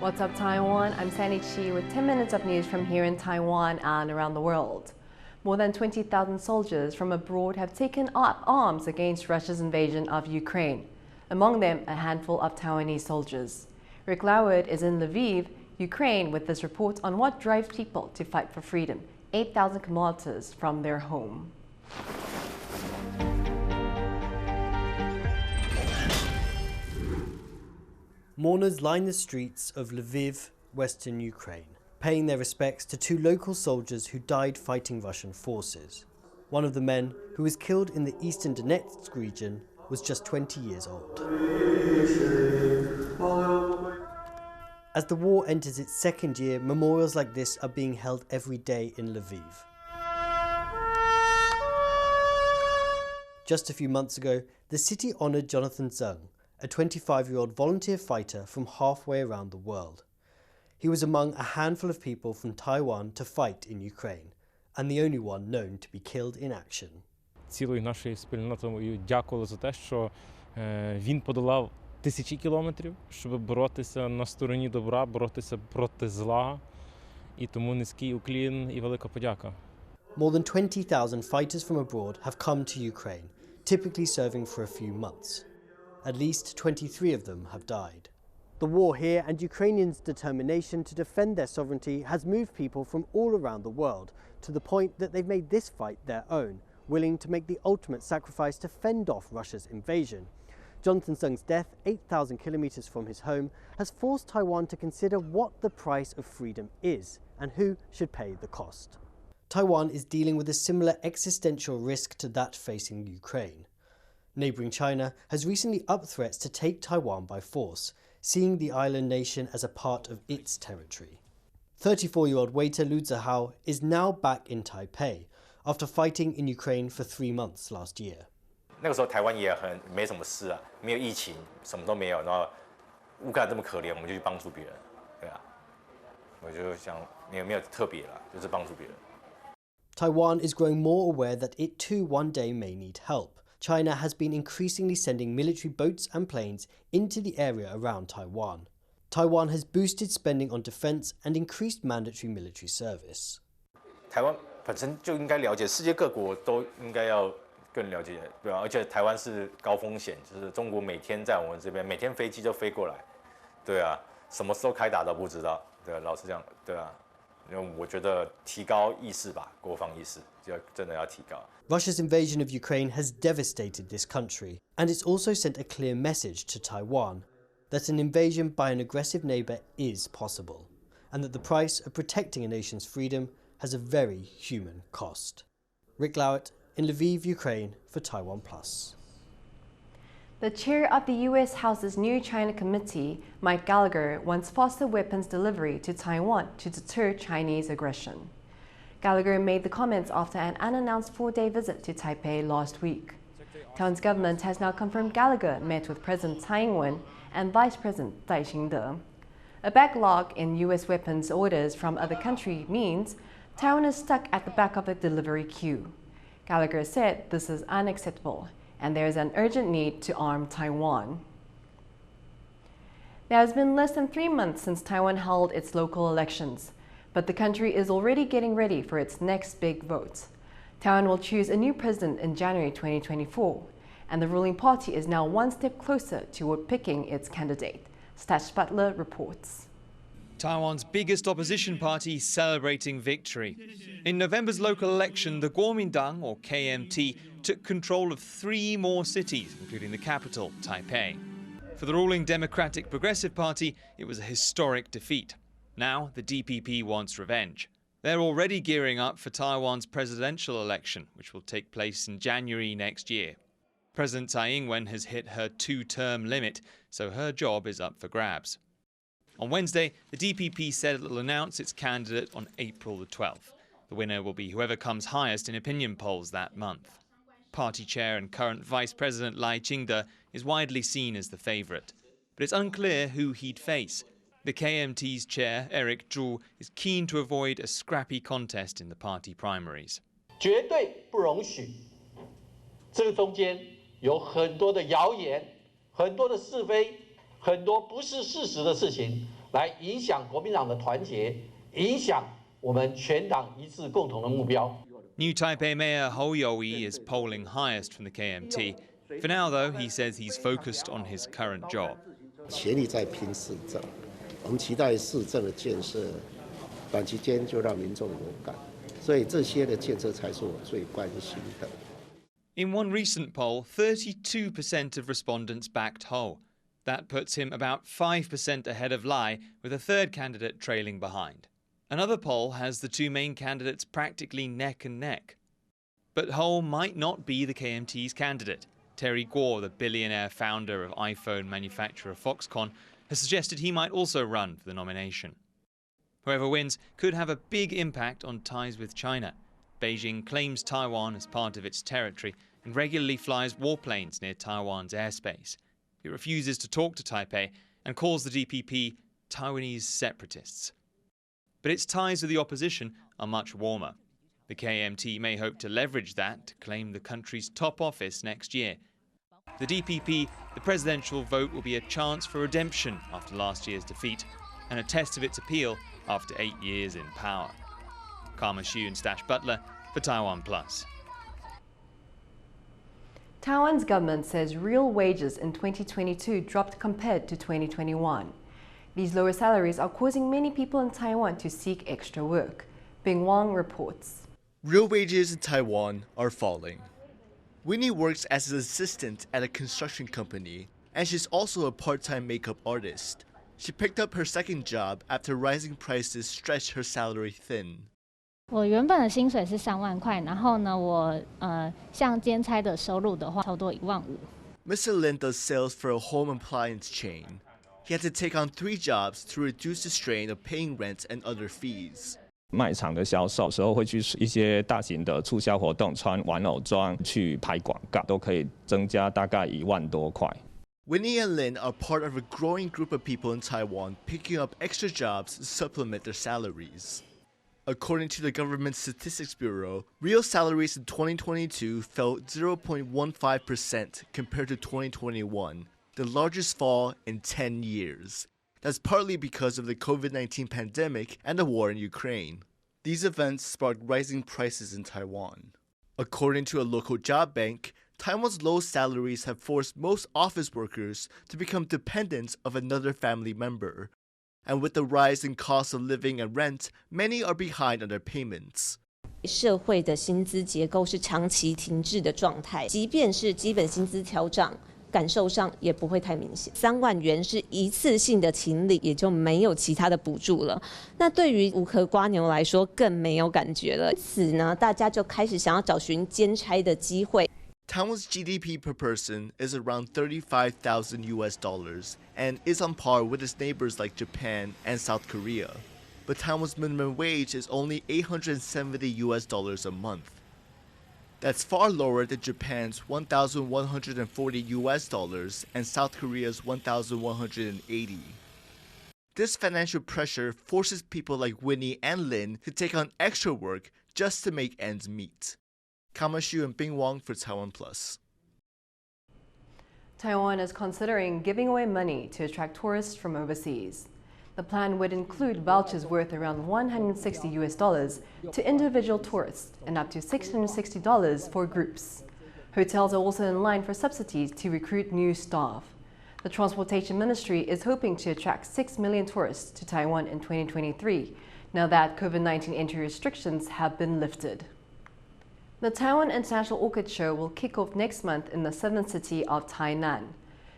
What's up, Taiwan? I'm Sandy Chi with 10 minutes of news from here in Taiwan and around the world. More than 20,000 soldiers from abroad have taken up arms against Russia's invasion of Ukraine. Among them, a handful of Taiwanese soldiers. Rick Loward is in Lviv, Ukraine, with this report on what drives people to fight for freedom, 8,000 kilometers from their home. Mourners line the streets of Lviv, western Ukraine, paying their respects to two local soldiers who died fighting Russian forces. One of the men, who was killed in the eastern Donetsk region, was just 20 years old. As the war enters its second year, memorials like this are being held every day in Lviv. Just a few months ago, the city honoured Jonathan Tsai, a 25-year-old volunteer fighter from halfway around the world. He was among a handful of people from Taiwan to fight in Ukraine, and the only one known to be killed in action. Цілою нашою спільнотою дякували за те, що він подолав тисячі кілометрів, щоб боротися на стороні добра, боротися проти зла. І тому низький уклін і велика подяка. More than 20,000 fighters from abroad have come to Ukraine, typically serving for a few months. At least 23 of them have died. The war here and Ukrainians' determination to defend their sovereignty has moved people from all around the world to the point that they've made this fight their own, willing to make the ultimate sacrifice to fend off Russia's invasion. Jonathan Tsai's death, 8,000 kilometers from his home, has forced Taiwan to consider what the price of freedom is and who should pay the cost. Taiwan is dealing with a similar existential risk to that facing Ukraine. Neighbouring China has recently upped threats to take Taiwan by force, seeing the island nation as a part of its territory. 34-year-old waiter Lu Zihao is now back in Taipei after fighting in Ukraine for 3 months last year. 那个时候台湾也没什么事啊，没有疫情，什么都没有，然后乌克兰这么可怜，我们就去帮助别人，对啊，我就想没有特别啦，就是帮助别人。 Taiwan is growing more aware that it too one day may need help. China has been increasingly sending military boats and planes into the area around Taiwan. Taiwan has boosted spending on defense and increased mandatory military service. 台湾本身就应该了解，世界各国都应该要更了解，对吧？而且台湾是高风险，就是中国每天在我们这边，每天飞机就飞过来，对啊，什么时候开打都不知道，对啊，老实讲，对啊。 因为我觉得提高意识吧，国防意识真的要提高。 Russia's invasion of Ukraine has devastated this country, and it's also sent a clear message to Taiwan that an invasion by an aggressive neighbour is possible, and that the price of protecting a nation's freedom has a very human cost. Rick Lowert in Lviv, Ukraine for TaiwanPlus. The chair of the U.S. House's new China committee, Mike Gallagher, wants faster weapons delivery to Taiwan to deter Chinese aggression. Gallagher made the comments after an unannounced 4-day visit to Taipei last week. Taiwan's government has now confirmed Gallagher met with President Tsai and Vice President Tsai. A backlog in U.S. weapons orders from other countries means Taiwan is stuck at the back of a delivery queue. Gallagher said this is unacceptable, and there is an urgent need to arm Taiwan. There has been less than 3 months since Taiwan held its local elections, but the country is already getting ready for its next big vote. Taiwan will choose a new president in January 2024, and the ruling party is now one step closer toward picking its candidate. Stash Butler reports. Taiwan's biggest opposition party celebrating victory. In November's local election, the Kuomintang, or KMT, took control of 3 more cities, including the capital, Taipei. For the ruling Democratic Progressive Party, it was a historic defeat. Now, the DPP wants revenge. They're already gearing up for Taiwan's presidential election, which will take place in January next year. President Tsai Ing-wen has hit her 2-term limit, so her job is up for grabs. On Wednesday, the DPP said it will announce its candidate on April the 12th. The winner will be whoever comes highest in opinion polls that month. Party chair and current Vice President Lai Ching-te is widely seen as the favourite, but it's unclear who he'd face. The KMT's chair, Eric Zhu, is keen to avoid a scrappy contest in the party primaries. 绝对不容许，这个中间有很多的谣言，很多的是非，很多不是事实的事情，来影响国民党的团结，影响我们全党一致共同的目标。New Taipei Mayor Hou Youyi is polling highest from the KMT. For now, though, he says he's focused on his current job. 全力在拼市政，我们期待市政的建设，短期间就让民众有感，所以这些的建设才是我最关心的。In one recent poll, 32% of respondents backed Hou. That puts him about 5% ahead of Lai, with a third candidate trailing behind. Another poll has the two main candidates practically neck and neck. But Hou might not be the KMT's candidate. Terry Guo, the billionaire founder of iPhone manufacturer Foxconn, has suggested he might also run for the nomination. Whoever wins could have a big impact on ties with China. Beijing claims Taiwan as part of its territory and regularly flies warplanes near Taiwan's airspace. It refuses to talk to Taipei and calls the DPP Taiwanese separatists. But its ties with the opposition are much warmer. The KMT may hope to leverage that to claim the country's top office next year. The DPP, the presidential vote will be a chance for redemption after last year's defeat and a test of its appeal after 8 years in power. Karma Xu and Stash Butler for TaiwanPlus. Taiwan's government says real wages in 2022 dropped compared to 2021. These lower salaries are causing many people in Taiwan to seek extra work. Bing Wang reports. Real wages in Taiwan are falling. Winnie works as an assistant at a construction company, and she's also a part-time makeup artist. She picked up her second job after rising prices stretched her salary thin. 我原本的薪水是3万块，然后呢，我像兼差的收入的话，差不多1万5。Mr. Lin does sales for a home appliance chain. He had to take on 3 jobs to reduce the strain of paying rent and other fees. 卖场的销售时候会去一些大型的促销活动，穿玩偶装去拍广告，都可以增加大概1万多块。Winnie and Lin are part of a growing group of people in Taiwan picking up extra jobs to supplement their salaries. According to the Government Statistics Bureau, real salaries in 2022 fell 0.15% compared to 2021, the largest fall in 10 years. That's partly because of the COVID-19 pandemic and the war in Ukraine. These events sparked rising prices in Taiwan. According to a local job bank, Taiwan's low salaries have forced most office workers to become dependents of another family member. And with the rise in cost of living and rent, many are behind on their payments. 社会的薪资结构是长期停滞的状态，即便是基本薪资调涨，感受上也不会太明显。3万元是一次性的请领，也就没有其他的补助了。那对于无壳瓜牛来说，更没有感觉了。因此呢，大家就开始想要找寻兼差的机会。Taiwan's GDP per person is around $35,000 US and is on par with its neighbors like Japan and South Korea. But Taiwan's minimum wage is only $870 US a month. That's far lower than Japan's $1,140 US and South Korea's $1,180. This financial pressure forces people like Winnie and Lin to take on extra work just to make ends meet. Karma Xu and Bing Wang for TaiwanPlus. Taiwan is considering giving away money to attract tourists from overseas. The plan would include vouchers worth around $160 US to individual tourists and up to $660 for groups. Hotels are also in line for subsidies to recruit new staff. The Transportation Ministry is hoping to attract 6 million tourists to Taiwan in 2023, now that COVID-19 entry restrictions have been lifted. The Taiwan International Orchid Show will kick off next month in the southern city of Tainan.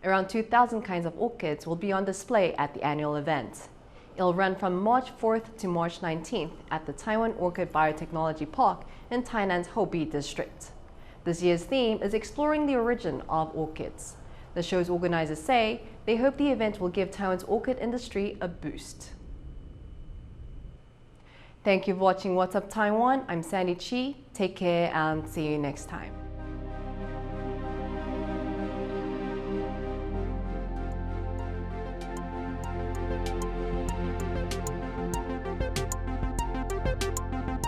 Around 2,000 kinds of orchids will be on display at the annual event. It'll run from March 4th to March 19th at the Taiwan Orchid Biotechnology Park in Tainan's Hobi district. This year's theme is exploring the origin of orchids. The show's organizers say they hope the event will give Taiwan's orchid industry a boost. Thank you for watching What's Up Taiwan. I'm Sandy Chi. Take care and see you next time.